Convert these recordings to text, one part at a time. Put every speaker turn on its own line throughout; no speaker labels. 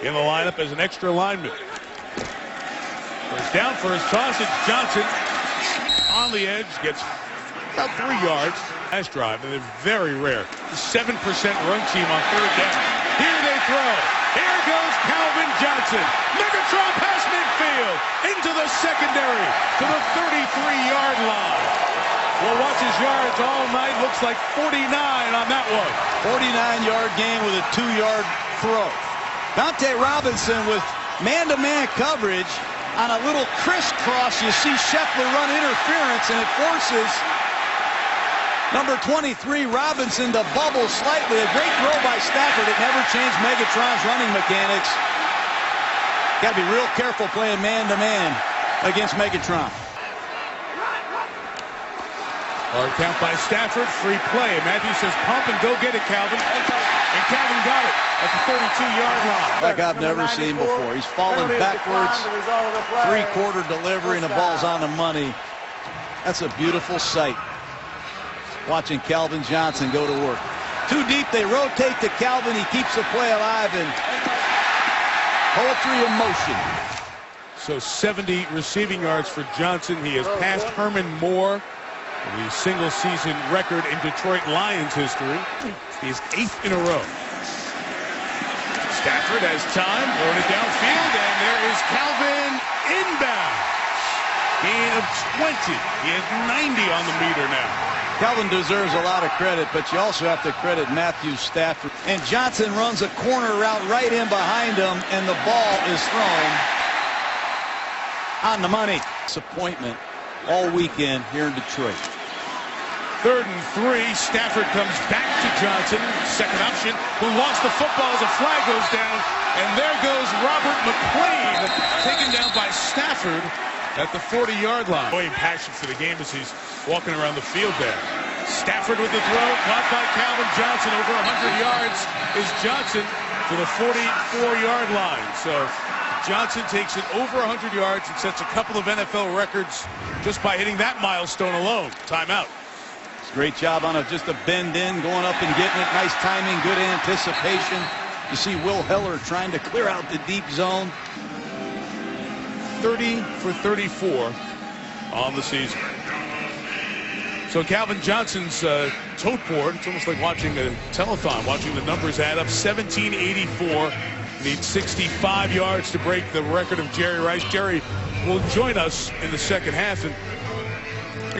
in the lineup as an extra lineman. First down for his toss. It's Johnson on the edge, gets about 3 yards. Last drive, and they're very rare. 7% run team on third down. Here they throw. Here goes Calvin Johnson. Megatron past midfield into the secondary to the 33-yard line. We'll watch his yards all night. Looks like 49 on that one.
49-yard gain with a 2-yard throw. Dante Robinson with man-to-man coverage on a little crisscross. You see Scheffler run interference, and it forces number 23 Robinson to bubble slightly. A great throw by Stafford. It never changed Megatron's running mechanics. Got to be real careful playing man-to-man against Megatron.
Hard count by Stafford, free play. Matthews says pump and go get it, Calvin. And Calvin got it at the 32-yard line.
Like I've never seen before. He's falling backwards, three-quarter delivery, and the ball's on the money. That's a beautiful sight. Watching Calvin Johnson go to work. Too deep, they rotate to Calvin. He keeps the play alive, and poetry in motion.
So 70 receiving yards for Johnson. He has passed Herman Moore, the single-season record in Detroit Lions history. He's 8th in a row. Stafford has time, throwing it downfield, and there is Calvin inbound. Gain of 20. He has 90 on the meter now.
Calvin deserves a lot of credit, but you also have to credit Matthew Stafford. And Johnson runs a corner route right in behind him, and the ball is thrown on the money. Disappointment all weekend here in Detroit.
3rd and 3. Stafford comes back to Johnson, second option, who lost the football as a flag goes down. And there goes Robert McLean, taken down by Stafford at the 40-yard line. Boy, passion for the game as he's walking around the field there. Stafford with the throw, caught by Calvin Johnson. Over 100 yards is Johnson to the 44-yard line. So Johnson takes it over 100 yards and sets a couple of NFL records just by hitting that milestone alone. Timeout.
Great job on just a bend in, going up and getting it. Nice timing, good anticipation. You see Will Heller trying to clear out the deep zone.
30 for 34 on the season. So Calvin Johnson's tote board, it's almost like watching a telethon, watching the numbers add up. 1784, needs 65 yards to break the record of Jerry Rice. Jerry will join us in the second half. And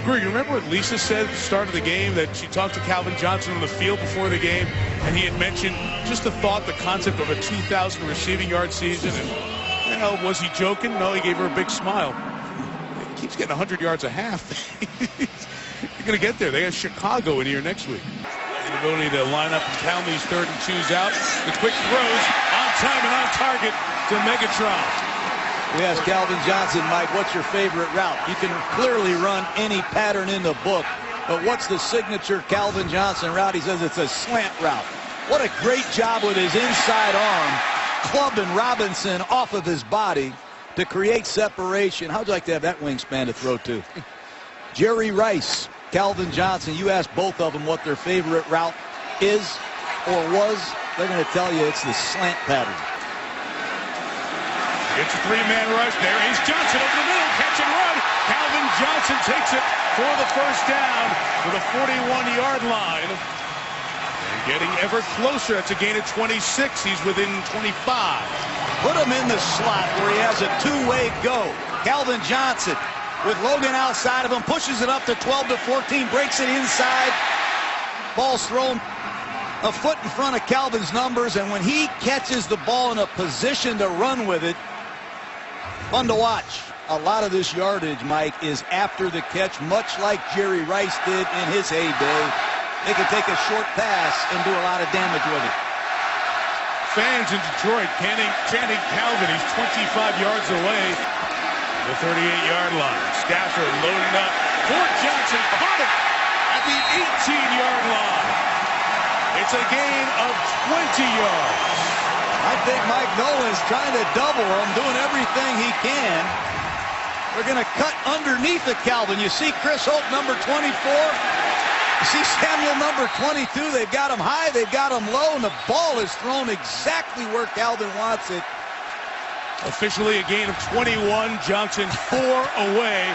Greg, remember what Lisa said at the start of the game, that she talked to Calvin Johnson on the field before the game, and he had mentioned just the thought, the concept of a 2,000 receiving yard season, and you know, was he joking? No, he gave her a big smile. He keeps getting 100 yards a half. You're going to get there. They got Chicago in here next week. The ability to line up and pound these 3rd and 2s out. The quick throws on time and on target to Megatron.
We asked Calvin Johnson, Mike, what's your favorite route? You can clearly run any pattern in the book, but what's the signature Calvin Johnson route? He says it's a slant route. What a great job with his inside arm, clubbing Robinson off of his body to create separation. How'd you like to have that wingspan to throw to? Jerry Rice, Calvin Johnson, you ask both of them what their favorite route is or was, they're going to tell you it's the slant pattern.
It's a 3-man rush. There is Johnson over the middle. Catch and run. Calvin Johnson takes it for the first down to the 41-yard line. And getting ever closer. It's a gain of 26. He's within 25.
Put him in the slot where he has a two-way go. Calvin Johnson with Logan outside of him. Pushes it up to 12 to 14. Breaks it inside. Ball's thrown a foot in front of Calvin's numbers. And when he catches the ball in a position to run with it, fun to watch. A lot of this yardage, Mike, is after the catch, much like Jerry Rice did in his heyday. They can take a short pass and do a lot of damage with it.
Fans in Detroit chanting Calvin. He's 25 yards away. The 38-yard line. Stafford loading up. Fort Johnson caught it at the 18-yard line. It's a gain of 20 yards.
I think Mike Nolan's trying to double him, doing everything he can. They're going to cut underneath of Calvin. You see Chris Hope, number 24, You see Samuel number 22. They've got him high, they've got him low, and the ball is thrown exactly where Calvin wants it.
Officially a gain of 21. Johnson 4 away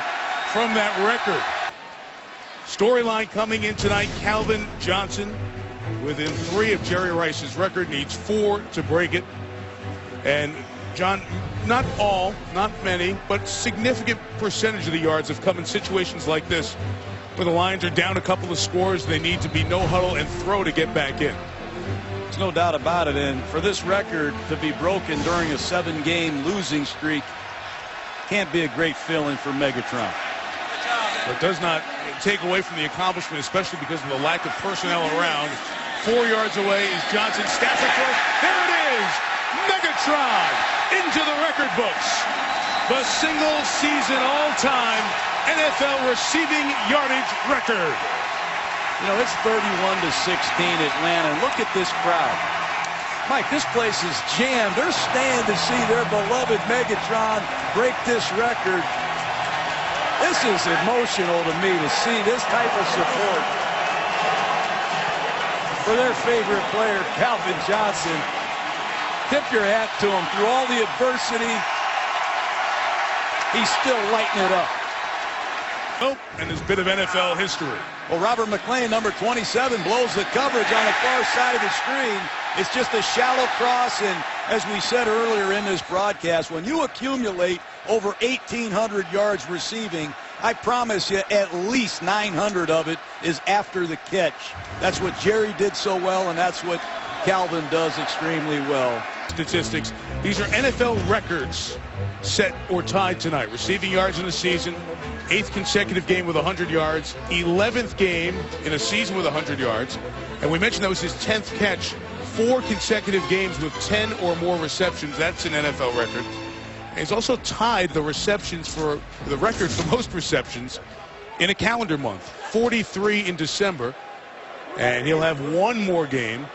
from that record. Storyline coming in tonight, Calvin Johnson within 3 of Jerry Rice's record, needs 4 to break it. And John, not all, not many, but significant percentage of the yards have come in situations like this where the Lions are down a couple of scores. They need to be no huddle and throw to get back in.
There's no doubt about it. And for this record to be broken during a 7-game losing streak can't be a great feeling for Megatron.
But does not take away from the accomplishment, especially because of the lack of personnel around. 4 yards away is Johnson. Stafford throws. There it is. Megatron into the record books. The single-season all-time NFL receiving yardage record.
You know, it's 31-16 Atlanta. Look at this crowd. Mike, this place is jammed. They're staying to see their beloved Megatron break this record. This is emotional to me to see this type of support for their favorite player, Calvin Johnson. Tip your hat to him. Through all the adversity, he's still lighting it up.
Oh, and there's a bit of NFL history.
Well, Robert McClain, number 27, blows the coverage on the far side of the screen. It's just a shallow cross, and as we said earlier in this broadcast, when you accumulate over 1,800 yards receiving, I promise you at least 900 of it is after the catch. That's what Jerry did so well, and that's what Calvin does extremely well.
Statistics. These are NFL records set or tied tonight. Receiving yards in the season, 8th consecutive game with 100 yards, 11th game in a season with 100 yards. And we mentioned that was his 10th catch. 4 consecutive games with 10 or more receptions. That's an NFL record. And he's also tied the receptions for the record for most receptions in a calendar month. 43 in December. And he'll have 1 more game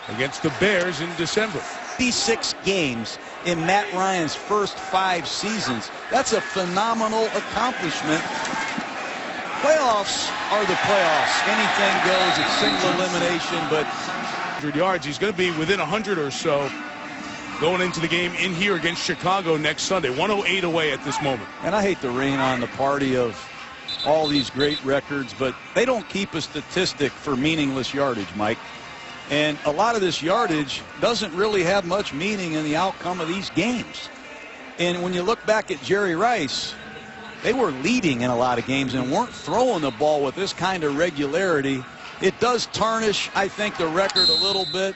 against the Bears in December.
56 games in Matt Ryan's first 5 seasons. That's a phenomenal accomplishment. Playoffs are the playoffs. Anything goes. It's single elimination, but
100 yards. He's going to be within 100 or so going into the game in here against Chicago next Sunday. 108 away at this moment.
And I hate to rain on the party of all these great records, but they don't keep a statistic for meaningless yardage, Mike. And a lot of this yardage doesn't really have much meaning in the outcome of these games. And when you look back at Jerry Rice, they were leading in a lot of games and weren't throwing the ball with this kind of regularity. It does tarnish, I think, the record a little bit,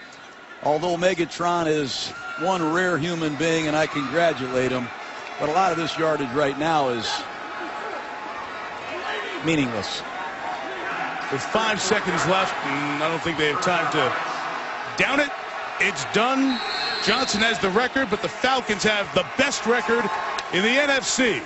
although Megatron is one rare human being, and I congratulate him. But a lot of this yardage right now is meaningless.
With 5 seconds left, and I don't think they have time to down it. It's done. Johnson has the record, but the Falcons have the best record in the NFC.